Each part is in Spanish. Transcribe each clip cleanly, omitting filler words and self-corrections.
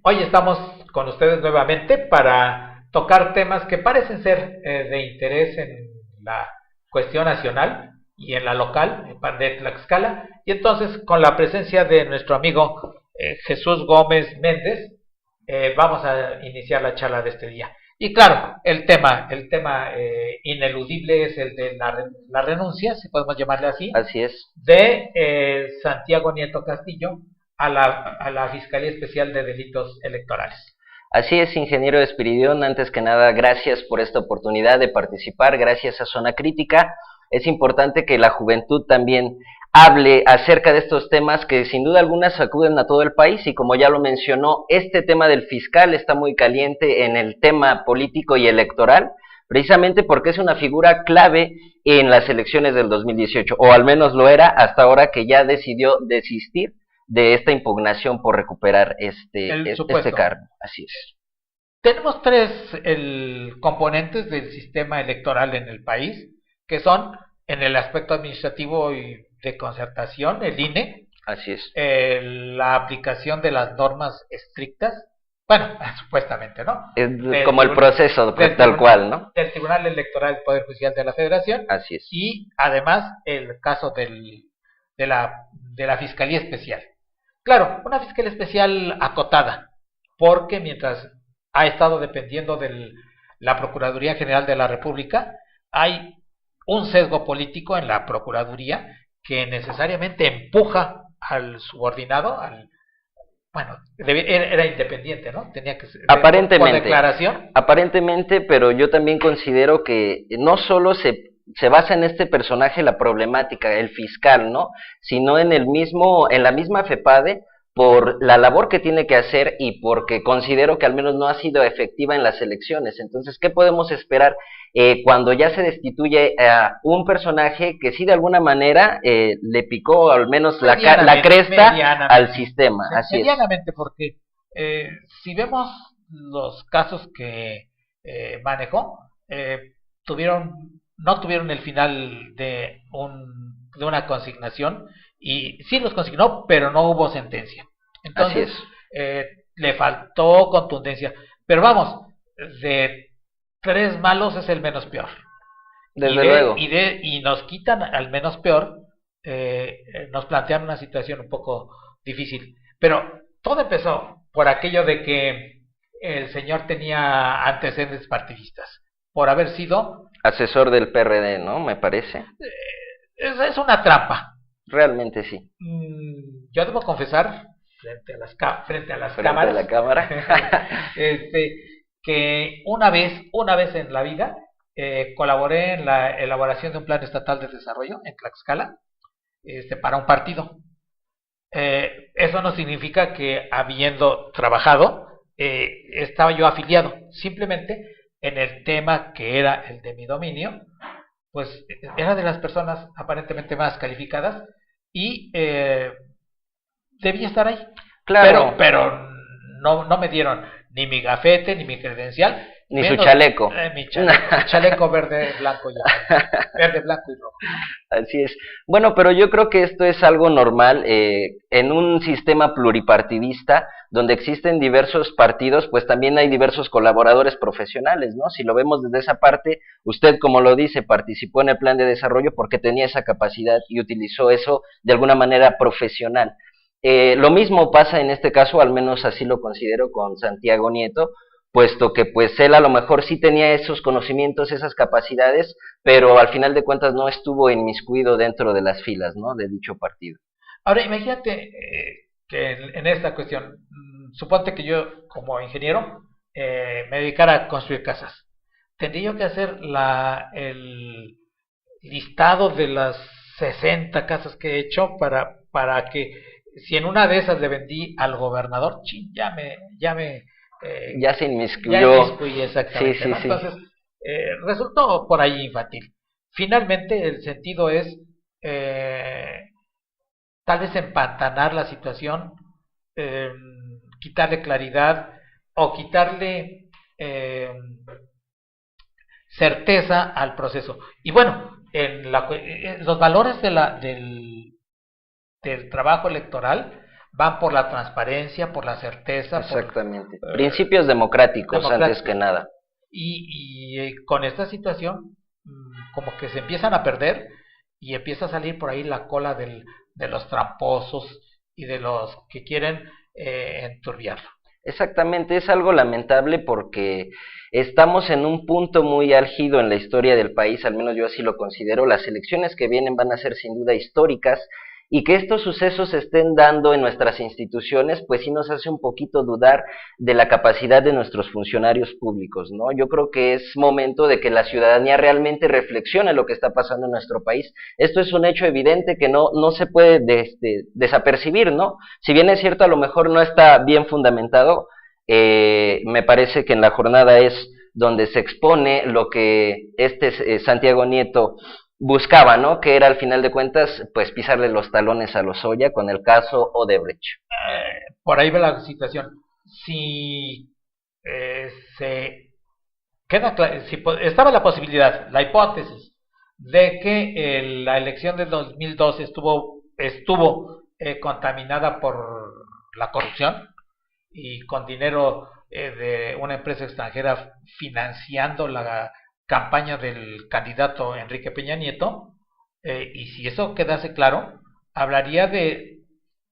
Hoy estamos con ustedes nuevamente para tocar temas que parecen ser de interés en la cuestión nacional y en la local, en Pan de Tlaxcala, y entonces con la presencia de nuestro amigo Jesús Gómez Méndez, vamos a iniciar la charla de este día. Y claro, el tema ineludible es el de la renuncia, si podemos llamarle así, Así es. de Santiago Nieto Castillo a la Fiscalía Especial de Delitos Electorales. Así es, ingeniero Espiridión. Antes que nada, gracias por esta oportunidad de participar, gracias a Zona Crítica. Es importante que la juventud también hable acerca de estos temas que sin duda alguna sacuden a todo el país, y como ya lo mencionó, este tema del fiscal está muy caliente en el tema político y electoral, precisamente porque es una figura clave en las elecciones del 2018, o al menos lo era hasta ahora que ya decidió desistir de esta impugnación por recuperar este cargo. Así es. Tenemos tres componentes del sistema electoral en el país, que son en el aspecto administrativo y de concertación, el INE. Así es. La aplicación de las normas estrictas, bueno, supuestamente, ¿no? Es como el proceso tal cual, ¿no? Del Tribunal Electoral del Poder Judicial de la Federación. Así es. Y además el caso de la Fiscalía Especial. Claro, una Fiscalía Especial acotada, porque mientras ha estado dependiendo de la Procuraduría General de la República, hay un sesgo político en la Procuraduría que necesariamente empuja al subordinado, era independiente, ¿no? Tenía que ser aparentemente, por declaración. Aparentemente, pero yo también considero que no solo se basa en este personaje la problemática, el fiscal, ¿no? Sino en la misma FEPADE, por la labor que tiene que hacer y porque considero que al menos no ha sido efectiva en las elecciones. Entonces, ¿qué podemos esperar cuando ya se destituye a un personaje que sí de alguna manera le picó al menos la cresta al sistema? Así medianamente, es. Porque si vemos los casos que manejó, no tuvieron el final de una consignación, y sí los consignó, pero no hubo sentencia. Entonces, le faltó contundencia. Pero vamos, de tres malos es el menos peor. Desde luego. Y nos quitan al menos peor, nos plantean una situación un poco difícil. Pero todo empezó por aquello de que el señor tenía antecedentes partidistas, por haber sido asesor del PRD, ¿no? Me parece. Es una trampa. Realmente sí. Yo debo confesar, frente a las cámaras, a la cámara, que una vez en la vida colaboré en la elaboración de un plan estatal de desarrollo en Tlaxcala, para un partido. Eso no significa que, habiendo trabajado, estaba yo afiliado. Simplemente en el tema que era el de mi dominio, pues era de las personas aparentemente más calificadas y debía estar ahí. Claro. Pero no me dieron ni mi gafete, ni mi credencial, ni menos, su chaleco. Mi chaleco verde, blanco verde, blanco y rojo. Así es. Bueno, pero yo creo que esto es algo normal en un sistema pluripartidista donde existen diversos partidos, pues también hay diversos colaboradores profesionales, ¿no? Si lo vemos desde esa parte, usted, como lo dice, participó en el plan de desarrollo porque tenía esa capacidad y utilizó eso de alguna manera profesional. Lo mismo pasa en este caso, al menos así lo considero, con Santiago Nieto, puesto que pues él a lo mejor sí tenía esos conocimientos, esas capacidades, pero al final de cuentas no estuvo inmiscuido dentro de las filas, ¿no?, de dicho partido. Ahora, imagínate que en esta cuestión, suponte que yo como ingeniero me dedicara a construir casas. Tendría yo que hacer el listado de las 60 casas que he hecho para que, si en una de esas le vendí al gobernador, ya se inmiscuyó. Exactamente, sí, ¿no? sí. Entonces, resultó por ahí infantil. Finalmente, el sentido es tal vez empantanar la situación, quitarle claridad o quitarle certeza al proceso. Y bueno, los valores del trabajo electoral van por la transparencia, por la certeza, exactamente. Principios democráticos antes que nada. Con esta situación, como que se empiezan a perder y empieza a salir por ahí la cola de los tramposos y de los que quieren enturbiarlo. Exactamente, es algo lamentable porque estamos en un punto muy álgido en la historia del país, al menos yo así lo considero. Las elecciones que vienen van a ser sin duda históricas, y que estos sucesos se estén dando en nuestras instituciones, pues sí nos hace un poquito dudar de la capacidad de nuestros funcionarios públicos, ¿no? Yo creo que es momento de que la ciudadanía realmente reflexione lo que está pasando en nuestro país. Esto es un hecho evidente que no se puede desapercibir, ¿no? Si bien es cierto, a lo mejor no está bien fundamentado, me parece que en la jornada es donde se expone lo que Santiago Nieto buscaba, ¿no? Que era, al final de cuentas, pues pisarle los talones a Lozoya con el caso Odebrecht. Por ahí va la situación. Si se queda si estaba la posibilidad, la hipótesis de que la elección del 2012 estuvo contaminada por la corrupción y con dinero de una empresa extranjera financiando la campaña del candidato Enrique Peña Nieto, y si eso quedase claro, hablaría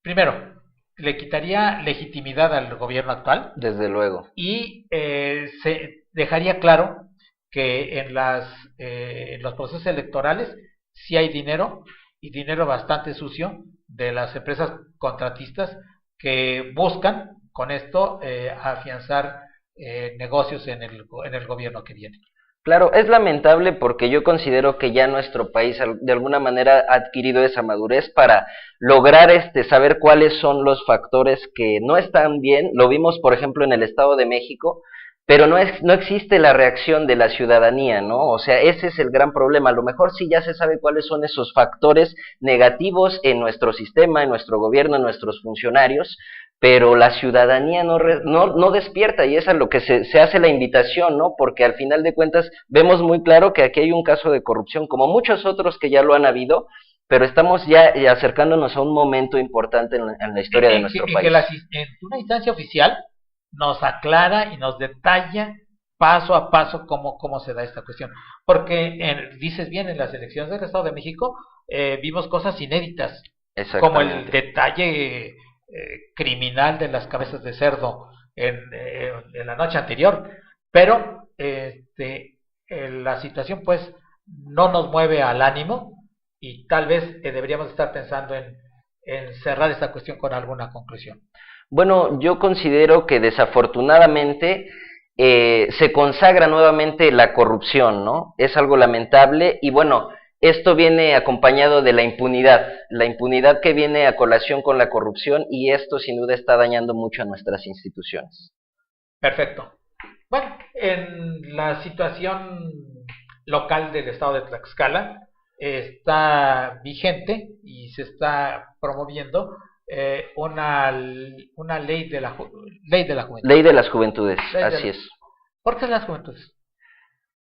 primero, le quitaría legitimidad al gobierno actual. Desde luego. Y se dejaría claro que en los procesos electorales sí hay dinero, y dinero bastante sucio, de las empresas contratistas que buscan con esto afianzar negocios en el gobierno que viene. Claro, es lamentable porque yo considero que ya nuestro país de alguna manera ha adquirido esa madurez para lograr saber cuáles son los factores que no están bien. Lo vimos, por ejemplo, en el Estado de México, pero no existe la reacción de la ciudadanía, ¿no? O sea, ese es el gran problema. A lo mejor sí ya se sabe cuáles son esos factores negativos en nuestro sistema, en nuestro gobierno, en nuestros funcionarios, pero la ciudadanía no despierta, y es a lo que se hace la invitación, ¿no? Porque al final de cuentas vemos muy claro que aquí hay un caso de corrupción, como muchos otros que ya lo han habido, pero estamos ya acercándonos a un momento importante en la historia de nuestro país. Que una instancia oficial nos aclara y nos detalla paso a paso cómo se da esta cuestión. Porque, dices bien, en las elecciones del Estado de México vimos cosas inéditas, como el detalle criminal de las cabezas de cerdo en la noche anterior, pero la situación pues no nos mueve al ánimo, y tal vez deberíamos estar pensando en cerrar esta cuestión con alguna conclusión. Bueno, yo considero que desafortunadamente se consagra nuevamente la corrupción, ¿no? Es algo lamentable, y bueno, esto viene acompañado de la impunidad que viene a colación con la corrupción, y esto sin duda está dañando mucho a nuestras instituciones. Perfecto. Bueno, en la situación local del estado de Tlaxcala está vigente y se está promoviendo una ley de la juventud. Ley de las juventudes, así es. ¿Por qué las juventudes?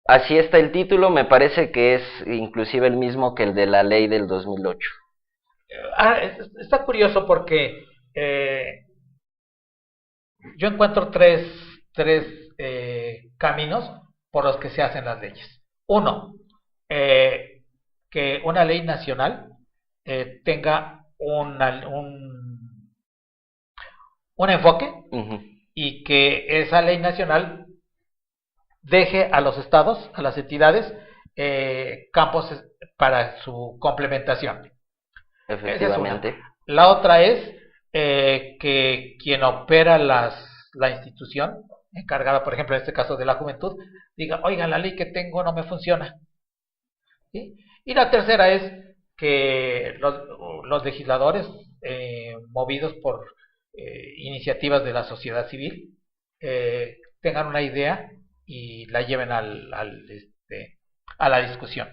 Así está el título, me parece que es inclusive el mismo que el de la ley del 2008. Está curioso porque yo encuentro tres caminos por los que se hacen las leyes. Uno, que una ley nacional tenga un enfoque, y que esa ley nacional deje a los estados, a las entidades, campos para su complementación. Efectivamente. Esa es una. La otra es que quien opera la institución encargada, por ejemplo, en este caso de la juventud, diga, oigan, la ley que tengo no me funciona. ¿Sí? Y la tercera es que los legisladores, movidos por iniciativas de la sociedad civil, tengan una idea y la lleven a la discusión.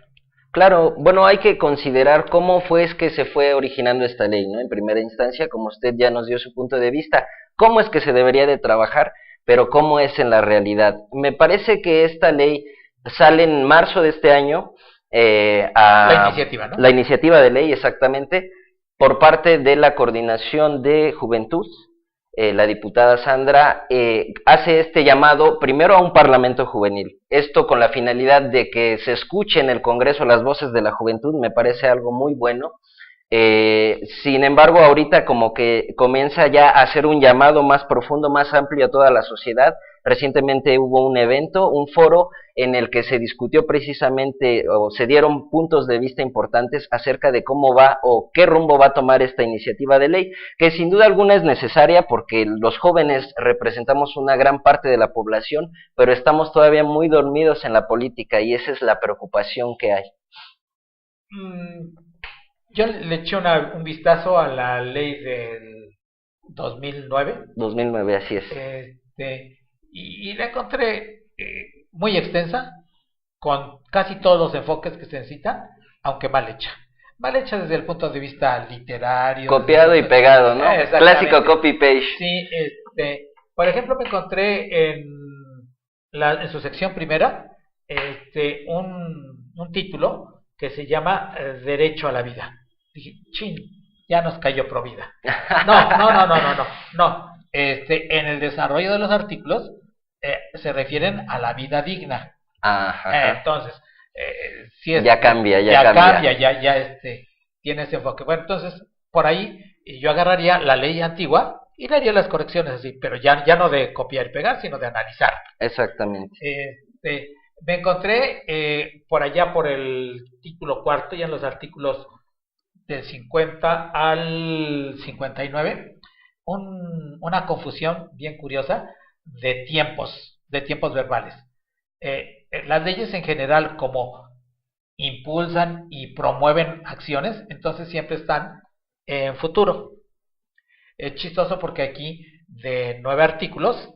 Claro, bueno, hay que considerar cómo es que se fue originando esta ley, ¿no? En primera instancia, como usted ya nos dio su punto de vista, cómo es que se debería de trabajar, pero cómo es en la realidad. Me parece que esta ley sale en marzo de este año, la iniciativa, ¿no? La iniciativa de ley, exactamente, Por parte de la Coordinación de Juventud, la diputada Sandra hace este llamado primero a un parlamento juvenil. Esto con la finalidad de que se escuche en el Congreso las voces de la juventud, me parece algo muy bueno. Sin embargo, ahorita como que comienza ya a hacer un llamado más profundo, más amplio a toda la sociedad. Recientemente hubo un evento, un foro, en el que se discutió precisamente o se dieron puntos de vista importantes acerca de cómo va o qué rumbo va a tomar esta iniciativa de ley, que sin duda alguna es necesaria porque los jóvenes representamos una gran parte de la población, pero estamos todavía muy dormidos en la política y esa es la preocupación que hay. Yo le eché un vistazo a la ley del 2009. 2009, así es. Y la encontré muy extensa, con casi todos los enfoques que se necesitan, aunque mal hecha. Mal hecha desde el punto de vista literario. Copiado y pegado, ¿no? Clásico copy-paste. Sí, por ejemplo, me encontré en su sección primera un título que se llama Derecho a la vida. Dije, chin, ya nos cayó Provida. No. En el desarrollo de los artículos se refieren a la vida digna. Entonces, si ya cambia. Tiene ese enfoque. Bueno, entonces, por ahí yo agarraría la ley antigua y le haría las correcciones así, pero ya no de copiar y pegar, sino de analizar. Exactamente. Me encontré por allá por el título cuarto, ya en los artículos del 50 al 59, una confusión bien curiosa de tiempos verbales. Las leyes en general, como impulsan y promueven acciones, entonces siempre están en futuro. Es chistoso porque aquí de 9 artículos,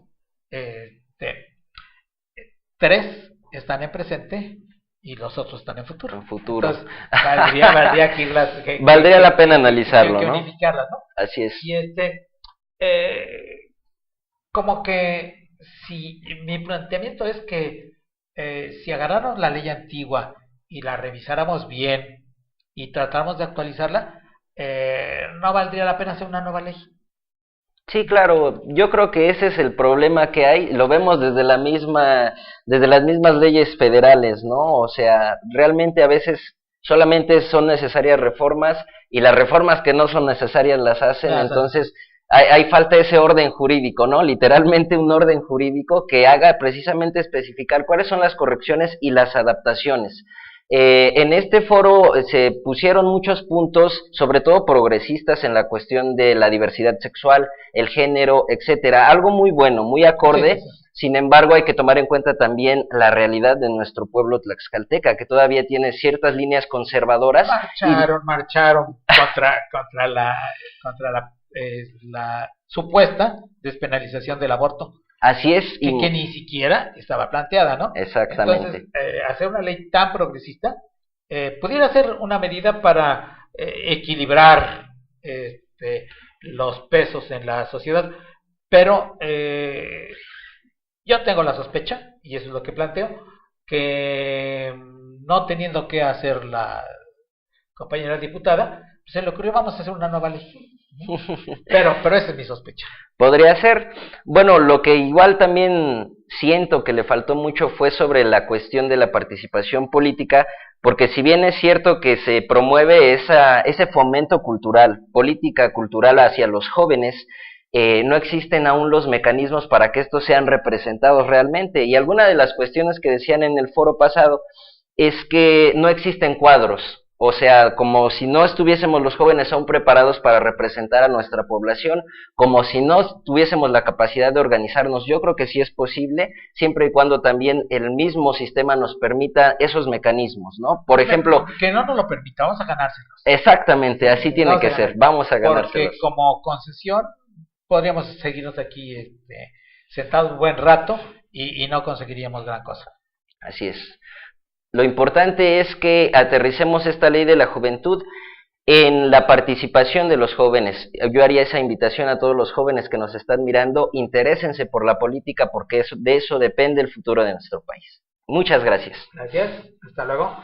3 están en presente y los otros están en futuro. Entonces, valdría aquí valdría la pena analizarlo, ¿no? Unificarlas, ¿no? Así es. Y como que si mi planteamiento es que si agarráramos la ley antigua y la revisáramos bien y tratáramos de actualizarla, no valdría la pena hacer una nueva ley. Sí, claro, yo creo que ese es el problema que hay, lo vemos desde las mismas leyes federales, ¿no? O sea, realmente a veces solamente son necesarias reformas y las reformas que no son necesarias las hacen, entonces hay falta ese orden jurídico, ¿no? Literalmente un orden jurídico que haga precisamente especificar cuáles son las correcciones y las adaptaciones. En este foro se pusieron muchos puntos, sobre todo progresistas, en la cuestión de la diversidad sexual, el género, etcétera. Algo muy bueno, muy acorde. Sí. Sin embargo, hay que tomar en cuenta también la realidad de nuestro pueblo tlaxcalteca, que todavía tiene ciertas líneas conservadoras. Marcharon contra la supuesta despenalización del aborto. Así es. Que ni siquiera estaba planteada, ¿no? Exactamente. Entonces, hacer una ley tan progresista pudiera ser una medida para equilibrar los pesos en la sociedad, pero yo tengo la sospecha, y eso es lo que planteo, que no teniendo que hacer la compañera diputada, se le ocurrió vamos a hacer una nueva ley. Pero esa es mi sospecha. Podría ser. Bueno, lo que igual también siento que le faltó mucho fue sobre la cuestión de la participación política, porque si bien es cierto que se promueve ese fomento cultural, política cultural hacia los jóvenes, no existen aún los mecanismos para que estos sean representados realmente. Y alguna de las cuestiones que decían en el foro pasado es que no existen cuadros. O sea, como si no estuviésemos los jóvenes aún preparados para representar a nuestra población, como si no tuviésemos la capacidad de organizarnos. Yo creo que sí es posible, siempre y cuando también el mismo sistema nos permita esos mecanismos, ¿no? Por ejemplo... Que no nos lo permita, vamos a ganárselos. Exactamente, así tiene que ser, vamos a ganárselos. Porque como concesión podríamos seguirnos aquí sentados un buen rato y no conseguiríamos gran cosa. Así es. Lo importante es que aterricemos esta ley de la juventud en la participación de los jóvenes. Yo haría esa invitación a todos los jóvenes que nos están mirando, interésense por la política porque de eso depende el futuro de nuestro país. Muchas gracias. Gracias, hasta luego.